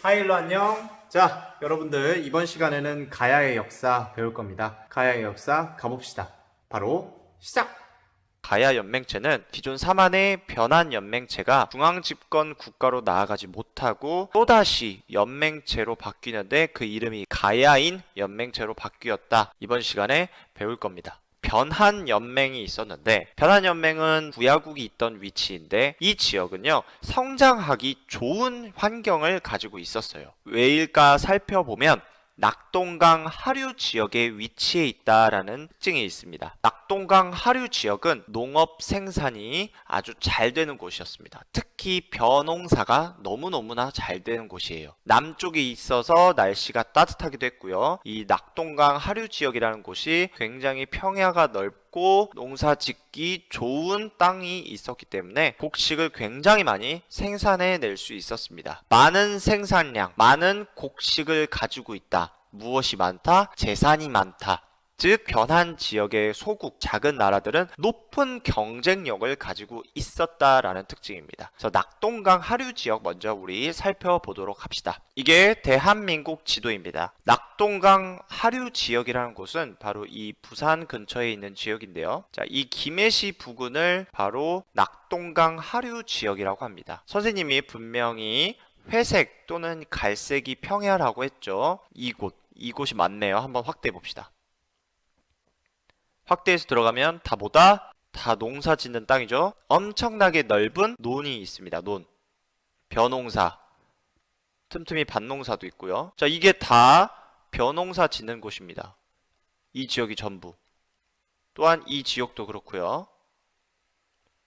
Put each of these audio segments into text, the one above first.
하이로 안녕. 자, 여러분들 이번 시간에는 가야의 역사 배울 겁니다. 가야의 역사 가봅시다. 바로 시작! 가야 연맹체는 기존 사만의 변한 연맹체가 중앙집권 국가로 나아가지 못하고 또다시 연맹체로 바뀌는데 그 이름이 가야인 연맹체로 바뀌었다. 이번 시간에 배울 겁니다. 변한 연맹이 있었는데 변한 연맹은 부야국이 있던 위치인데 이 지역은요 성장하기 좋은 환경을 가지고 있었어요. 왜일까 살펴보면 낙동강 하류 지역에 위치해 있다라는 특징이 있습니다. 낙동강 하류 지역은 농업 생산이 아주 잘 되는 곳이었습니다. 특히 벼농사가 너무너무나 잘 되는 곳이에요. 남쪽에 있어서 날씨가 따뜻하기도 했고요. 이 낙동강 하류 지역이라는 곳이 굉장히 평야가 넓고 농사 짓기 좋은 땅이 있었기 때문에 곡식을 굉장히 많이 생산해낼 수 있었습니다. 많은 생산량, 많은 곡식을 가지고 있다. 무엇이 많다? 재산이 많다. 즉 변한 지역의 소국, 작은 나라들은 높은 경쟁력을 가지고 있었다라는 특징입니다. 그래서 낙동강 하류 지역 먼저 우리 살펴보도록 합시다. 이게 대한민국 지도입니다. 낙동강 하류 지역이라는 곳은 바로 이 부산 근처에 있는 지역인데요. 자, 이 김해시 부근을 바로 낙동강 하류 지역이라고 합니다. 선생님이 분명히 회색 또는 갈색이 평야라고 했죠. 이곳이 맞네요. 한번 확대해 봅시다. 확대해서 들어가면 다 농사 짓는 땅이죠. 엄청나게 넓은 논이 있습니다. 논. 벼농사. 틈틈이 밭농사도 있고요. 자, 이게 다 벼농사 짓는 곳입니다. 이 지역이 전부. 또한 이 지역도 그렇고요.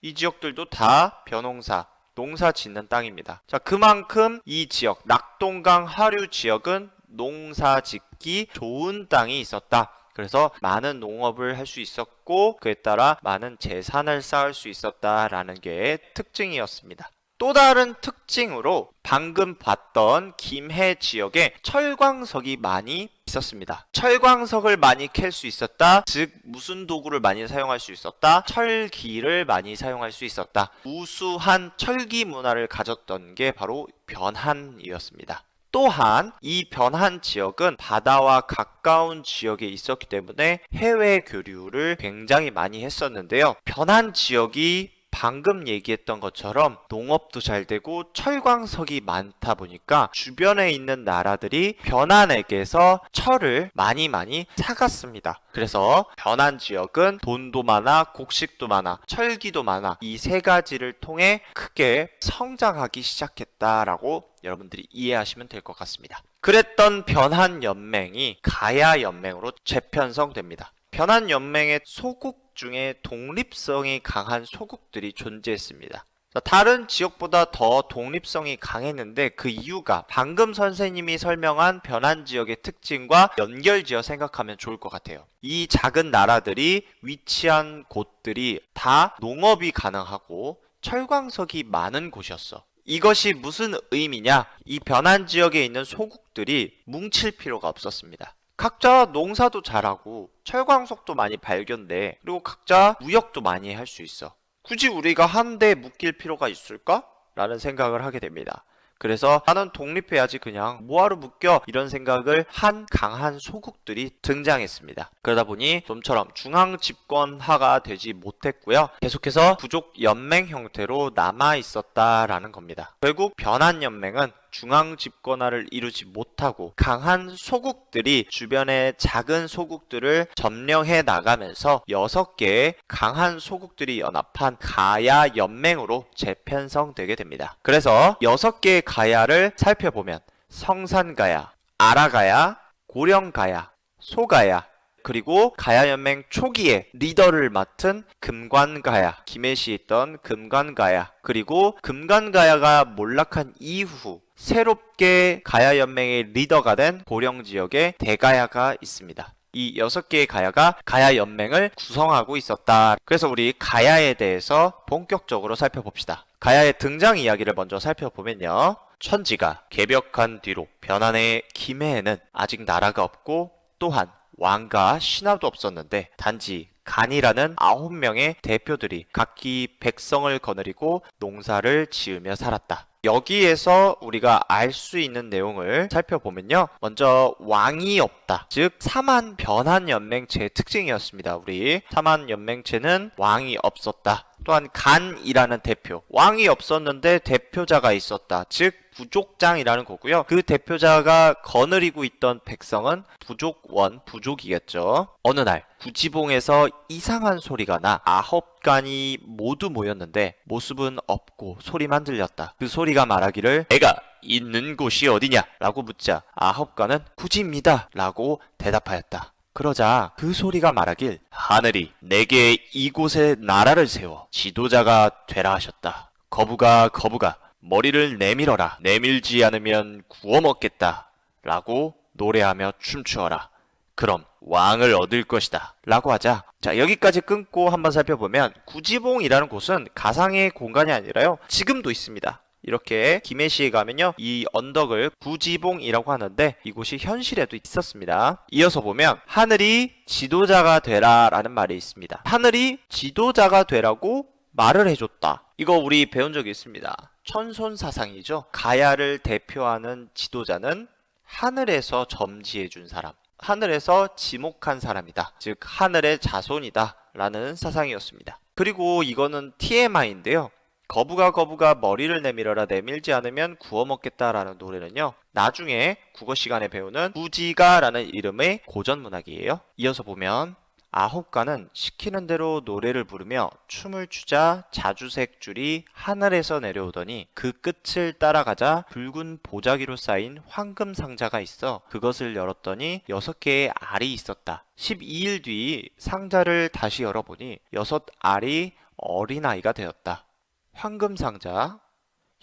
이 지역들도 다 벼농사, 농사 짓는 땅입니다. 자, 그만큼 이 지역, 낙동강 하류 지역은 농사 짓기 좋은 땅이 있었다. 그래서 많은 농업을 할 수 있었고 그에 따라 많은 재산을 쌓을 수 있었다라는 게 특징이었습니다. 또 다른 특징으로 방금 봤던 김해 지역에 철광석이 많이 있었습니다. 철광석을 많이 캘 수 있었다. 즉 무슨 도구를 많이 사용할 수 있었다. 철기를 많이 사용할 수 있었다. 우수한 철기 문화를 가졌던 게 바로 변한이었습니다. 또한 이 변한 지역은 바다와 가까운 지역에 있었기 때문에 해외 교류를 굉장히 많이 했었는데요. 변한 지역이 방금 얘기했던 것처럼 농업도 잘 되고 철광석이 많다 보니까 주변에 있는 나라들이 변한에게서 철을 많이 사갔습니다. 그래서 변한 지역은 돈도 많아, 곡식도 많아, 철기도 많아. 이 세 가지를 통해 크게 성장하기 시작했다라고 여러분들이 이해하시면 될 것 같습니다. 그랬던 변한 연맹이 가야 연맹으로 재편성됩니다. 변한 연맹의 소국 중에 독립성이 강한 소국들이 존재했습니다. 다른 지역보다 더 독립성이 강했는데 그 이유가 방금 선생님이 설명한 변한 지역의 특징과 연결지어 생각하면 좋을 것 같아요. 이 작은 나라들이 위치한 곳들이 다 농업이 가능하고 철광석이 많은 곳이었어. 이것이 무슨 의미냐? 이 변한 지역에 있는 소국들이 뭉칠 필요가 없었습니다. 각자 농사도 잘하고 철광석도 많이 발견돼. 그리고 각자 무역도 많이 할 수 있어. 굳이 우리가 한데 묶일 필요가 있을까? 라는 생각을 하게 됩니다. 그래서 나는 독립해야지 그냥 뭐하러 묶여? 이런 생각을 한 강한 소국들이 등장했습니다. 그러다 보니 좀처럼 중앙집권화가 되지 못했고요. 계속해서 부족 연맹 형태로 남아 있었다라는 겁니다. 결국 변한 연맹은 중앙 집권화를 이루지 못하고 강한 소국들이 주변의 작은 소국들을 점령해 나가면서 6개의 강한 소국들이 연합한 가야 연맹으로 재편성되게 됩니다. 그래서 6개의 가야를 살펴보면 성산가야, 아라가야, 고령가야, 소가야, 그리고 가야연맹 초기에 리더를 맡은 금관가야, 김해시에 있던 금관가야, 그리고 금관가야가 몰락한 이후 새롭게 가야연맹의 리더가 된 고령지역에 대가야가 있습니다. 이 6개의 가야가 가야연맹을 구성하고 있었다. 그래서 우리 가야에 대해서 본격적으로 살펴봅시다. 가야의 등장 이야기를 먼저 살펴보면요. 천지가 개벽한 뒤로 변한의 김해에는 아직 나라가 없고 또한 왕과 신하도 없었는데 단지 간이라는 9명의 대표들이 각기 백성을 거느리고 농사를 지으며 살았다. 여기에서 우리가 알 수 있는 내용을 살펴보면요. 먼저 왕이 없다. 즉 사만 변한 연맹체의 특징이었습니다. 우리 사만 연맹체는 왕이 없었다. 또한 간이라는 대표. 왕이 없었는데 대표자가 있었다. 즉 부족장이라는 거고요. 그 대표자가 거느리고 있던 백성은 부족원, 부족이겠죠. 어느 날 구지봉에서 이상한 소리가 나 9간이 모두 모였는데 모습은 없고 소리만 들렸다. 그 소리가 말하기를 내가 있는 곳이 어디냐? 라고 묻자 9간은 구지입니다. 라고 대답하였다. 그러자 그 소리가 말하길 하늘이 내게 이곳에 나라를 세워 지도자가 되라 하셨다. 거부가 머리를 내밀어라. 내밀지 않으면 구워 먹겠다. 라고 노래하며 춤추어라. 그럼 왕을 얻을 것이다. 라고 하자. 자, 여기까지 끊고 한번 살펴보면 구지봉이라는 곳은 가상의 공간이 아니라요. 지금도 있습니다. 이렇게 김해시에 가면요. 이 언덕을 구지봉이라고 하는데 이곳이 현실에도 있었습니다. 이어서 보면 하늘이 지도자가 되라 라는 말이 있습니다. 하늘이 지도자가 되라고 말을 해줬다. 이거 우리 배운 적이 있습니다. 천손사상이죠. 가야를 대표하는 지도자는 하늘에서 점지해준 사람, 하늘에서 지목한 사람이다. 즉 하늘의 자손이다 라는 사상이었습니다. 그리고 이거는 TMI인데요. 거부가 머리를 내밀어라. 내밀지 않으면 구워 먹겠다라는 노래는요. 나중에 국어 시간에 배우는 구지가라는 이름의 고전 문학이에요. 이어서 보면 9간은 시키는 대로 노래를 부르며 춤을 추자 자주색 줄이 하늘에서 내려오더니 그 끝을 따라가자 붉은 보자기로 쌓인 황금 상자가 있어 그것을 열었더니 6개의 알이 있었다. 12일 뒤 상자를 다시 열어보니 6알이 어린아이가 되었다. 황금 상자,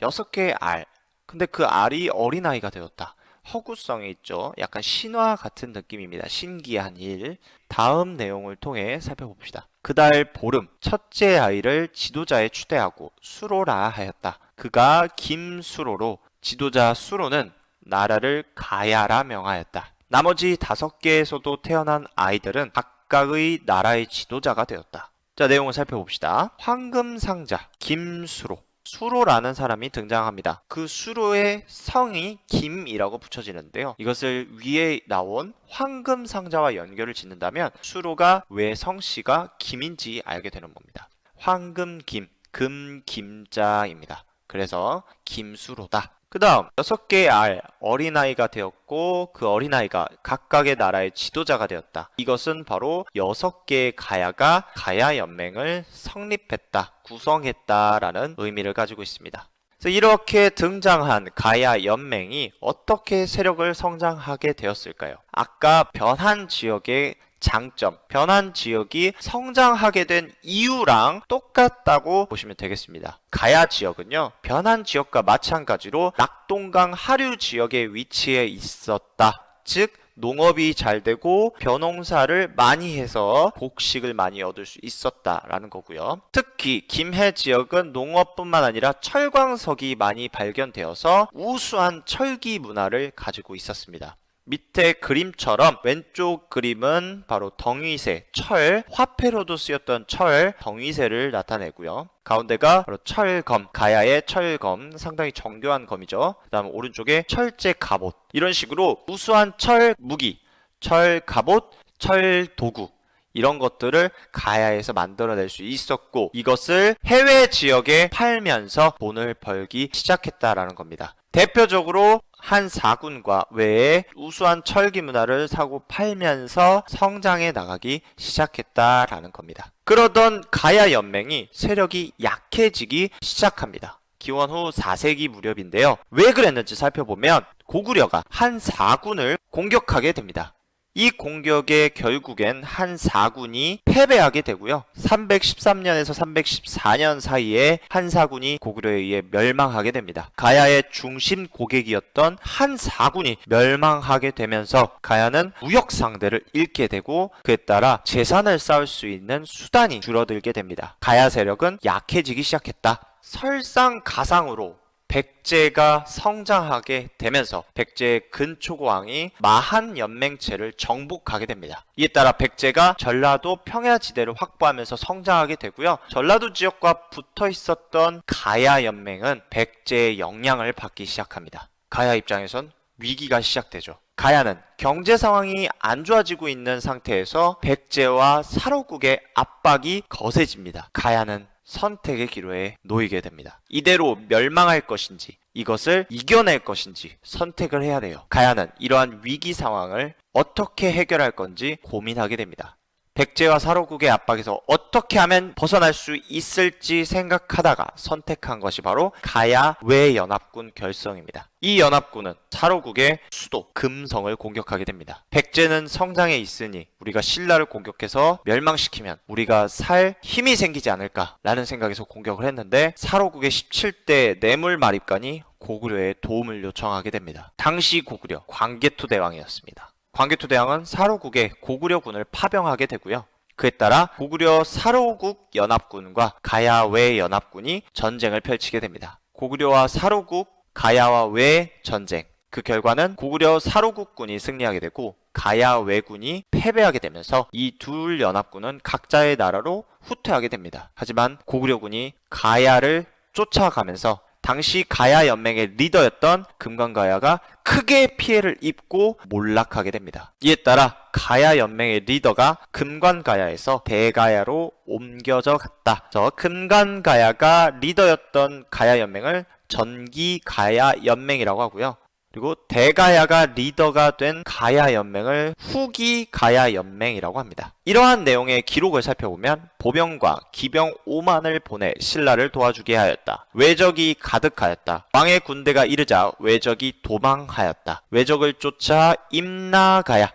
6개의 알. 근데 그 알이 어린아이가 되었다. 허구성이 있죠. 약간 신화 같은 느낌입니다. 신기한 일. 다음 내용을 통해 살펴봅시다. 그달 보름, 첫째 아이를 지도자에 추대하고 수로라 하였다. 그가 김수로로, 지도자 수로는 나라를 가야라 명하였다. 나머지 5개에서도 태어난 아이들은 각각의 나라의 지도자가 되었다. 자, 내용을 살펴봅시다. 황금상자, 김수로. 수로라는 사람이 등장합니다. 그 수로의 성이 김이라고 붙여지는데요. 이것을 위에 나온 황금상자와 연결을 짓는다면 수로가 왜 성씨가 김인지 알게 되는 겁니다. 황금김, 금김자입니다. 그래서 김수로다. 그 다음 6개의 알, 어린아이가 되었고 그 어린아이가 각각의 나라의 지도자가 되었다. 이것은 바로 6개의 가야가 가야연맹을 성립했다, 구성했다라는 의미를 가지고 있습니다. 그래서 이렇게 등장한 가야연맹이 어떻게 세력을 성장하게 되었을까요? 아까 변한 지역의 장점, 변한 지역이 성장하게 된 이유랑 똑같다고 보시면 되겠습니다. 가야 지역은요, 변한 지역과 마찬가지로 낙동강 하류 지역에 위치해 있었다. 즉 농업이 잘 되고 벼농사를 많이 해서 곡식을 많이 얻을 수 있었다라는 거고요. 특히 김해 지역은 농업뿐만 아니라 철광석이 많이 발견되어서 우수한 철기 문화를 가지고 있었습니다. 밑에 그림처럼 왼쪽 그림은 바로 덩위새, 철, 화폐로도 쓰였던 철, 덩위새를 나타내고요. 가운데가 바로 철검, 가야의 철검, 상당히 정교한 검이죠. 그 다음 오른쪽에 철제 갑옷. 이런 식으로 우수한 철 무기, 철 갑옷, 철 도구, 이런 것들을 가야에서 만들어낼 수 있었고 이것을 해외 지역에 팔면서 돈을 벌기 시작했다라는 겁니다. 대표적으로 한 사군과 외에 우수한 철기 문화를 사고 팔면서 성장해 나가기 시작했다라는 겁니다. 그러던 가야 연맹이 세력이 약해지기 시작합니다. 기원 후 4세기 무렵인데요. 왜 그랬는지 살펴보면 고구려가 한 사군을 공격하게 됩니다. 이 공격에 결국엔 한 사군이 패배하게 되고요. 313년에서 314년 사이에 한 사군이 고구려에 의해 멸망하게 됩니다. 가야의 중심 고객이었던 한 사군이 멸망하게 되면서 가야는 무역 상대를 잃게 되고 그에 따라 재산을 쌓을 수 있는 수단이 줄어들게 됩니다. 가야 세력은 약해지기 시작했다. 설상가상으로 백제가 성장하게 되면서 백제의 근초고왕이 마한 연맹체를 정복하게 됩니다. 이에 따라 백제가 전라도 평야지대를 확보하면서 성장하게 되고요. 전라도 지역과 붙어 있었던 가야 연맹은 백제의 영향을 받기 시작합니다. 가야 입장에선 위기가 시작되죠. 가야는 경제 상황이 안 좋아지고 있는 상태에서 백제와 사로국의 압박이 거세집니다. 가야는 선택의 기로에 놓이게 됩니다. 이대로 멸망할 것인지 이것을 이겨낼 것인지 선택을 해야 돼요. 가야는 이러한 위기 상황을 어떻게 해결할 건지 고민하게 됩니다. 백제와 사로국의 압박에서 어떻게 하면 벗어날 수 있을지 생각하다가 선택한 것이 바로 가야 외연합군 결성입니다. 이 연합군은 사로국의 수도 금성을 공격하게 됩니다. 백제는 성장해 있으니 우리가 신라를 공격해서 멸망시키면 우리가 살 힘이 생기지 않을까라는 생각에서 공격을 했는데 사로국의 17대 뇌물 마립관이 고구려의 도움을 요청하게 됩니다. 당시 고구려 광개토 대왕이었습니다. 광개토 대왕은 사로국의 고구려군을 파병하게 되고요. 그에 따라 고구려 사로국 연합군과 가야 외 연합군이 전쟁을 펼치게 됩니다. 고구려와 사로국, 가야와 외 전쟁. 그 결과는 고구려 사로국군이 승리하게 되고 가야 외군이 패배하게 되면서 이 둘 연합군은 각자의 나라로 후퇴하게 됩니다. 하지만 고구려군이 가야를 쫓아가면서 당시 가야 연맹의 리더였던 금관가야가 크게 피해를 입고 몰락하게 됩니다. 이에 따라 가야 연맹의 리더가 금관가야에서 대가야로 옮겨져 갔다. 금관가야가 리더였던 가야 연맹을 전기가야 연맹이라고 하고요. 그리고 대가야가 리더가 된 가야 연맹을 후기 가야 연맹이라고 합니다. 이러한 내용의 기록을 살펴보면 보병과 기병 5만을 보내 신라를 도와주게 하였다. 외적이 가득하였다. 왕의 군대가 이르자 외적이 도망하였다. 외적을 쫓아 임나가라.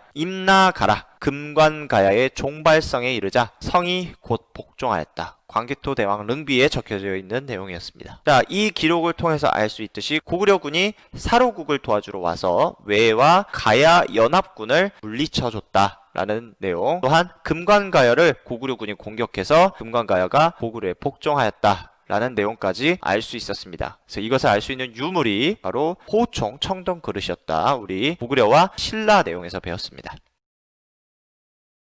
금관가야의 종발성에 이르자 성이 곧 복종하였다. 광개토 대왕 릉비에 적혀져 있는 내용이었습니다. 자, 이 기록을 통해서 알 수 있듯이 고구려군이 사로국을 도와주러 와서 외와 가야 연합군을 물리쳐줬다. 라는 내용. 또한 금관가야를 고구려군이 공격해서 금관가야가 고구려에 복종하였다. 라는 내용까지 알 수 있었습니다. 그래서 이것을 알 수 있는 유물이 바로 호총 청동 그릇이었다. 우리 고구려와 신라 내용에서 배웠습니다.